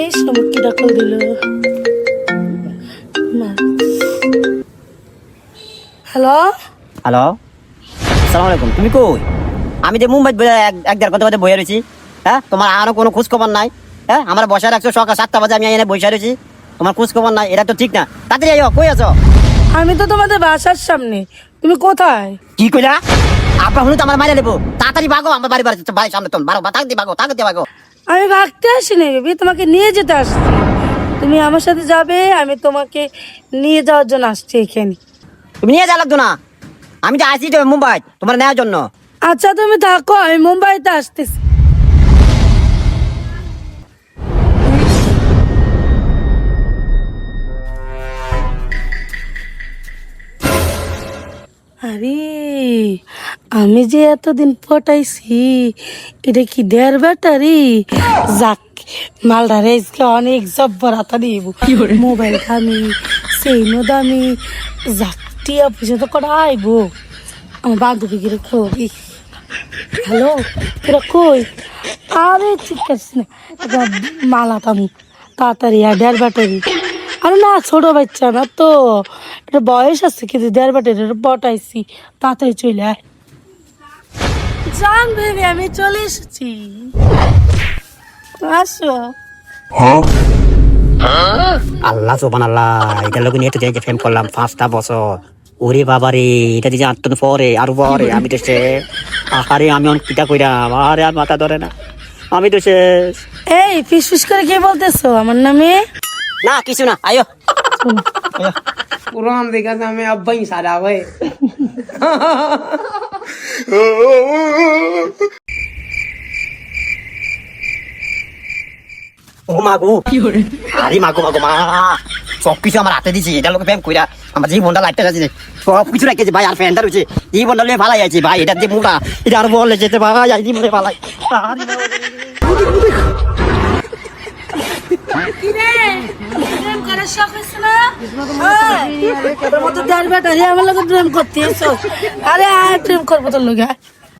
এই সমুখীটা কই দিল না। হ্যালো হ্যালো, আসসালামু আলাইকুম। তুমি কই? আমি যে মুম্বাই এক দেড় ঘন্টা বাজে বসে রয়েছি। হ্যাঁ, তোমার আরো কোনো খোঁজ খবর নাই। হ্যাঁ, আমার বসে রাখছো সকাল 7টা বাজে, আমি এনে বসে রয়েছি, তোমার খোঁজ খবর নাই। এটা তো ঠিক না। তাড়াতাড়ি আইও, কই আছো? আমি তো তোমাদের বাসার সামনে, তুমি কোথায়? কি কইলা? আপনার হলো তো আমার মাইরে নেবো। তাড়াতাড়ি ভাগো, আমার বাড়ির সামনে তো বারো তাড়াতাড়ি ভাগো, তাড়াতাড়ি ভাগো। আমি ভাগতে আসিনি বেবি, তোমাকে নিয়ে যেতে আসছি। তুমি আমার সাথে যাবে, আমি তোমাকে নিয়ে যাওয়ার জন্য আসছি এখানে। তুমি নিয়ে যা লাগতো না, আমি যে আসছি তো মুম্বাই তোমার নেওয়ার জন্য। আচ্ছা তুমি থাকো, আমি মুম্বাইতে আসতেছি। আরে আমি যে এতদিন পটাইছি, এটা কি দেড় ব্যাটারি? যাক, মালটা রেজকে অনেক জব্বর হাতা দিব। মোবাইল দামি, সেইনো দামি, যাক টিয়া পয়সা তো কটা আইবো। আমার বান্ধবী গিয়ে কবি, হ্যালো তোরা কই? আরে ঠিক আছে না, এটা মালাটা আমি তাড়াতাড়ি আর দেড় ব্যাটারি। আরে না, ছোট বাচ্চা না তো, এটা বয়স আছে, কিন্তু দেড় ব্যাটারি পটাইছি, তাড়াতাড়ি চলে আয়। জান ভেবে আমি চলে এসেছি, আসো। আল্লাহ সুবহানাল্লাহ, এটা লোক নিয়ে তো যে ফেম করলাম 5টা বছর। ওরে বাবা রে, এটা দিয়ে আটটা পরে আরো পরে আমি তো শেষ। আরে আমি অনেক কিটা কইরাম, আরে আর মাথা ধরে না, আমি তো শেষ। এই ফিস ফিস করে কে বলতেছো আমার নামে? না কিছু না, আয়ো। कुरान देखा था मैं अब वही सारा हुए ও মাগো, আরে মাগো মাগো মা, সব কিছু আমার হাতে দিছি। এটা লোক প্রেম কইরা আমার জীবনটা লাইটটা যাচ্ছে, সব কিছু রেখেছে ভাই। আর ফ্যানটা রয়েছে, জীবনটা নিয়ে ভালাই আছে ভাই। এটা যে মুখা, এটা আর বলে যেতে ভাই, আর জীবনে ভালাই। প্রেম করার শখ হয়েছে না? তোর মতো দেড় ব্যাটারি আমার লোক প্রেম করতে এসো। আরে আর প্রেম করবো তোর লোক।